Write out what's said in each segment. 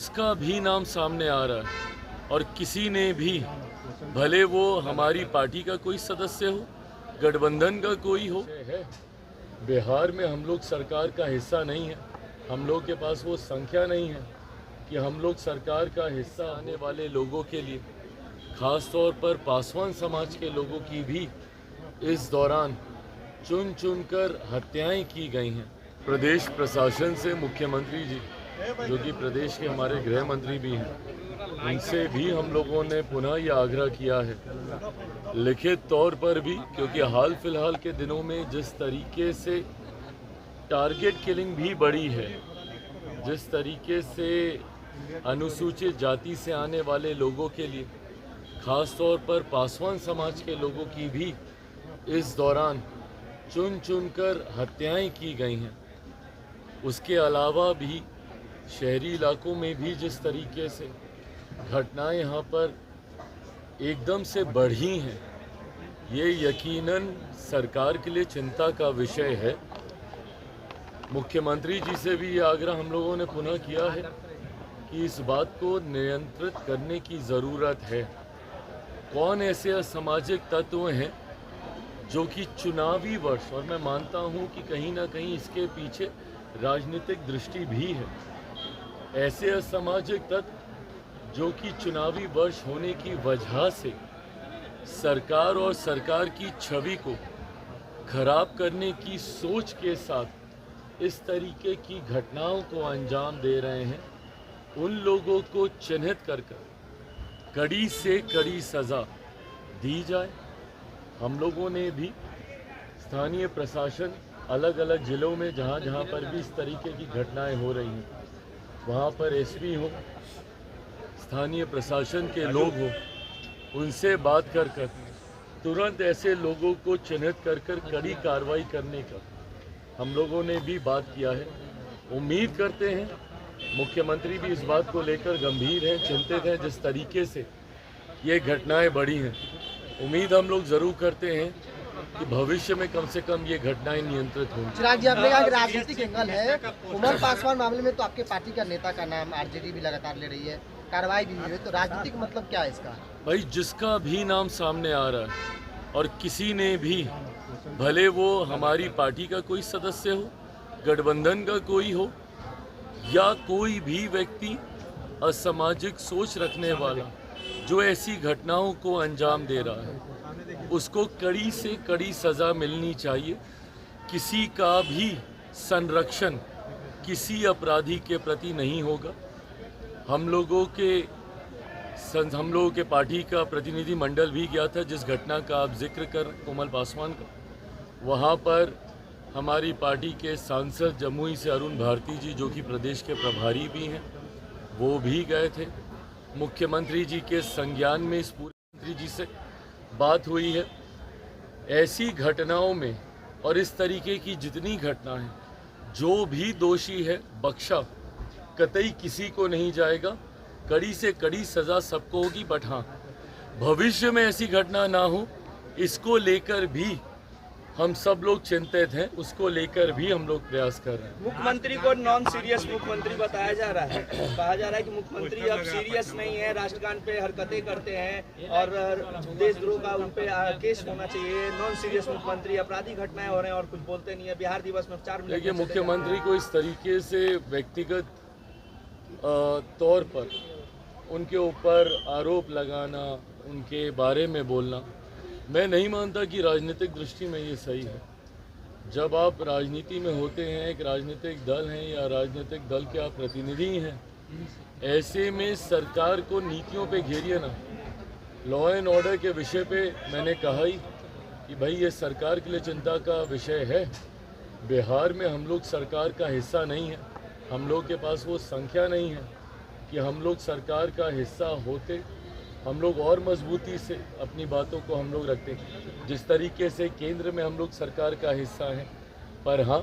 इसका भी नाम सामने आ रहा है और किसी ने भी, भले वो हमारी पार्टी का कोई सदस्य हो, गठबंधन का कोई हो, बिहार में हम लोग सरकार का हिस्सा नहीं है। हम लोग के पास वो संख्या नहीं है कि हम लोग सरकार का हिस्सा आने वाले लोगों के लिए, खास तौर पर पासवान समाज के लोगों की भी इस दौरान चुन चुनकर हत्याएं की गई हैं। प्रदेश प्रशासन से मुख्यमंत्री जी, जो कि प्रदेश के हमारे गृह मंत्री भी हैं, उनसे भी हम लोगों ने पुनः यह आग्रह किया है, लिखित तौर पर भी, क्योंकि हाल फिलहाल के दिनों में जिस तरीके से टारगेट किलिंग भी बढ़ी है, जिस तरीके से अनुसूचित जाति से आने वाले लोगों के लिए, खास तौर पर पासवान समाज के लोगों की भी इस दौरान चुन चुनकर हत्याएं की गई हैं। उसके अलावा भी शहरी इलाकों में भी जिस तरीके से घटनाएं यहाँ पर एकदम से बढ़ी हैं, ये यकीनन सरकार के लिए चिंता का विषय है। मुख्यमंत्री जी से भी ये आग्रह हम लोगों ने पुनः किया है कि इस बात को नियंत्रित करने की ज़रूरत है। कौन ऐसे असामाजिक तत्व हैं जो कि चुनावी वर्ष, और मैं मानता हूं कि कहीं ना कहीं इसके पीछे राजनीतिक दृष्टि भी है, ऐसे असामाजिक तत्व जो कि चुनावी वर्ष होने की वजह से सरकार और सरकार की छवि को खराब करने की सोच के साथ इस तरीके की घटनाओं को अंजाम दे रहे हैं, उन लोगों को चिन्हित कर कड़ी से कड़ी सज़ा दी जाए। हम लोगों ने भी स्थानीय प्रशासन, अलग अलग ज़िलों में जहाँ जहाँ पर भी इस तरीके की घटनाएं हो रही हैं, वहाँ पर एसपी हो, स्थानीय प्रशासन के लोग हो, उनसे बात कर तुरंत ऐसे लोगों को चिन्हित कर कड़ी कार्रवाई करने का हम लोगों ने भी बात किया है। उम्मीद करते हैं मुख्यमंत्री भी इस बात को लेकर गंभीर हैं, चिंतित हैं, जिस तरीके से ये घटनाएं बढ़ी हैं। उम्मीद हम लोग ज़रूर करते हैं कि भविष्य में कम से कम ये घटनाएं नियंत्रित होंगी। चिराग जी, आपने कहा कि राजनीतिक एंगल है, उमर पासवान मामले में तो आपके पार्टी का नेता का नाम आरजेडी भी लगातार ले रही है, कार्रवाई भी हुई है, तो राजनीतिक मतलब क्या है इसका? भाई, जिसका भी नाम सामने आ रहा है और किसी ने भी, भले वो हमारी पार्टी का कोई सदस्य हो, गठबंधन का कोई हो, या कोई भी व्यक्ति असामाजिक सोच रखने वाला जो ऐसी घटनाओं को अंजाम दे रहा है, उसको कड़ी से कड़ी सज़ा मिलनी चाहिए। किसी का भी संरक्षण किसी अपराधी के प्रति नहीं होगा। हम लोगों के पार्टी का प्रतिनिधि मंडल भी गया था, जिस घटना का आप जिक्र कर कोमल पासवान का, वहाँ पर हमारी पार्टी के सांसद जमुई से अरुण भारती जी, जो कि प्रदेश के प्रभारी भी हैं, वो भी गए थे। मुख्यमंत्री जी के संज्ञान में इस पूरे मंत्री जी से बात हुई है। ऐसी घटनाओं में और इस तरीके की जितनी घटना है, जो भी दोषी है बख्शा कतई किसी को नहीं जाएगा। कड़ी से कड़ी सज़ा सबको होगी, बट हाँ, भविष्य में ऐसी घटना ना हो, इसको लेकर भी हम सब लोग चिंतित हैं, उसको लेकर भी हम लोग प्रयास कर रहे हैं। मुख्यमंत्री को नॉन सीरियस मुख्यमंत्री बताया जा रहा है। कहा जा रहा है कि मुख्यमंत्री अब सीरियस नहीं है, राष्ट्रगान पे हरकतें करते हैं और देशद्रोह का उन पे केस होना चाहिए। नॉन सीरियस मुख्यमंत्री, अपराधी घटनाएं हो रहे हैं और कुछ बोलते नहीं है। बिहार दिवस में 4 मिनट। देखिए, मुख्यमंत्री को इस तरीके से व्यक्तिगत तौर पर उनके ऊपर आरोप लगाना, उनके बारे में बोलना, मैं नहीं मानता कि राजनीतिक दृष्टि में ये सही है। जब आप राजनीति में होते हैं, एक राजनीतिक दल हैं या राजनीतिक दल के आप प्रतिनिधि हैं, ऐसे में सरकार को नीतियों पे घेरिए ना। लॉ एंड ऑर्डर के विषय पे मैंने कहा ही कि भाई, ये सरकार के लिए चिंता का विषय है। बिहार में हम लोग सरकार का हिस्सा नहीं है, हम लोग के पास वो संख्या नहीं है कि हम लोग सरकार का हिस्सा होते। हम लोग और मजबूती से अपनी बातों को हम लोग रखते हैं, जिस तरीके से केंद्र में हम लोग सरकार का हिस्सा हैं। पर हाँ,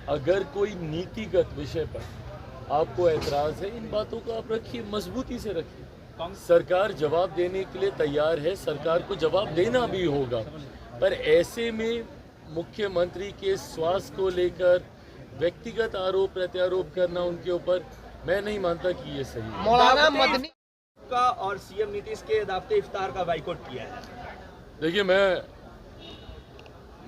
अगर कोई नीतिगत विषय पर आपको ऐतराज़ है, इन बातों को आप रखिए, मजबूती से रखिए। सरकार जवाब देने के लिए तैयार है, सरकार को जवाब देना भी होगा। पर ऐसे में मुख्यमंत्री के स्वास्थ्य को लेकर व्यक्तिगत आरोप प्रत्यारोप करना उनके ऊपर, मैं नहीं मानता कि ये सही है। मौलाना मदनी का और सीएम नीतीश के दावते इफ्तार का बाइकआउट किया है। देखिए, मैं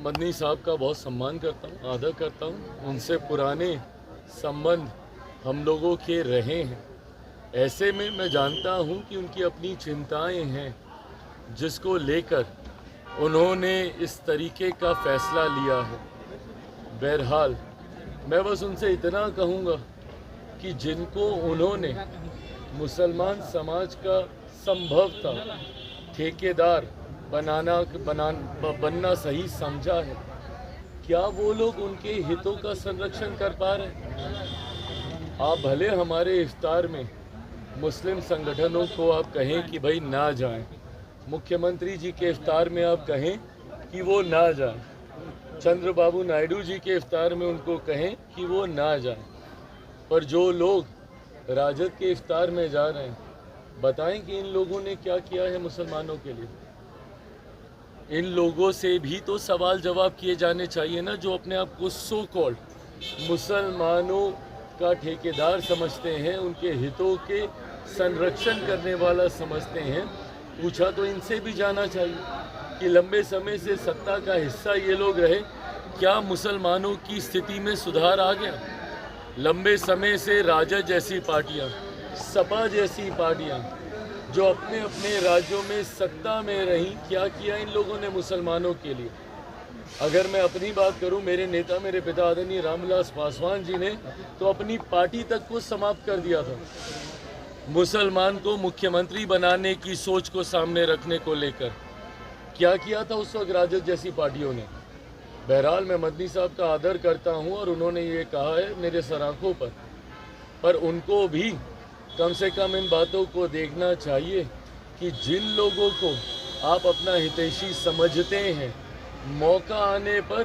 मदनी साहब का बहुत सम्मान करता हूँ, आदर करता हूँ। उनसे पुराने संबंध हम लोगों के रहे हैं। ऐसे में मैं जानता हूँ कि उनकी अपनी चिंताएं हैं, जिसको लेकर उन्होंने इस तरीके का फैसला लिया है। बहरहाल मैं बस उनसे इतना कहूँगा कि जिनको उन्होंने मुसलमान समाज का संभवतः ठेकेदार बनना सही समझा है, क्या वो लोग उनके हितों का संरक्षण कर पा रहे हैं? आप भले हमारे इफ्तार में मुस्लिम संगठनों को आप कहें कि भाई ना जाएं, मुख्यमंत्री जी के इफ्तार में आप कहें कि वो ना जाएं, चंद्रबाबू नायडू जी के इफ्तार में उनको कहें कि वो ना जाएं, पर जो लोग राजद के इफ्तार में जा रहे हैं, बताएं कि इन लोगों ने क्या किया है मुसलमानों के लिए। इन लोगों से भी तो सवाल जवाब किए जाने चाहिए ना, जो अपने आप को सो कॉल्ड मुसलमानों का ठेकेदार समझते हैं, उनके हितों के संरक्षण करने वाला समझते हैं। पूछा तो इनसे भी जाना चाहिए कि लंबे समय से सत्ता का हिस्सा ये लोग रहे, क्या मुसलमानों की स्थिति में सुधार आ गया? लंबे समय से राजद जैसी पार्टियां, सपा जैसी पार्टियां जो अपने अपने राज्यों में सत्ता में रहीं, क्या किया इन लोगों ने मुसलमानों के लिए? अगर मैं अपनी बात करूं, मेरे नेता, मेरे पिता आदरणीय रामविलास पासवान जी ने तो अपनी पार्टी तक को समाप्त कर दिया था, मुसलमान को मुख्यमंत्री बनाने की सोच को सामने रखने को लेकर। क्या किया था उस वक्त राजद जैसी पार्टियों ने? बहरहाल मैं मदनी साहब का आदर करता हूं और उन्होंने ये कहा है मेरे सराखों पर उनको भी कम से कम इन बातों को देखना चाहिए कि जिन लोगों को आप अपना हितैषी समझते हैं, मौका आने पर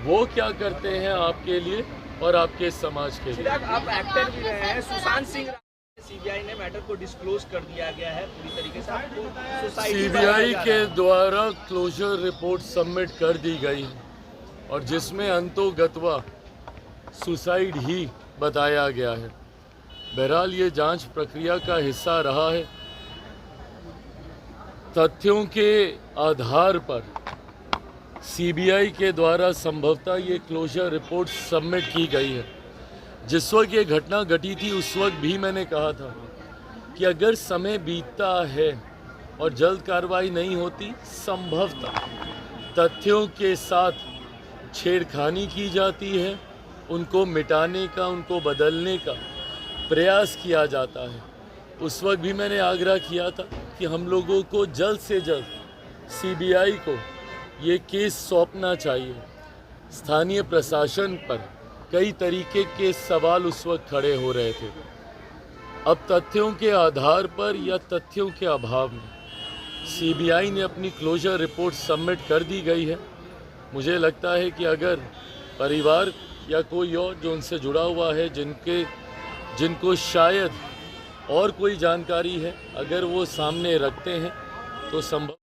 वो क्या करते हैं आपके लिए और आपके समाज के लिए। चिराग, आप एक्टर भी रहे हैं। सुशांत सिंह, सीबीआई ने मैटर को डिस्क्लोज कर दिया गया है पूरी तरीके से। आपको सीबीआई के द्वारा क्लोजर रिपोर्ट सबमिट कर दी गई है और जिसमें अंतोगत्वा सुसाइड ही बताया गया है। बहरहाल ये जांच प्रक्रिया का हिस्सा रहा है। तथ्यों के आधार पर सीबीआई के द्वारा संभवतः ये क्लोजर रिपोर्ट सबमिट की गई है। जिस वक्त ये घटना घटी थी उस वक्त भी मैंने कहा था कि अगर समय बीतता है और जल्द कार्रवाई नहीं होती, संभवतः तथ्यों के साथ छेड़खानी की जाती है, उनको मिटाने का, उनको बदलने का प्रयास किया जाता है। उस वक्त भी मैंने आग्रह किया था कि हम लोगों को जल्द से जल्द सीबीआई को ये केस सौंपना चाहिए। स्थानीय प्रशासन पर कई तरीके के सवाल उस वक्त खड़े हो रहे थे। अब तथ्यों के आधार पर या तथ्यों के अभाव में सीबीआई ने अपनी क्लोजर रिपोर्ट सबमिट कर दी गई है। मुझे लगता है कि अगर परिवार या कोई और जो उनसे जुड़ा हुआ है, जिनको शायद और कोई जानकारी है, अगर वो सामने रखते हैं तो संभव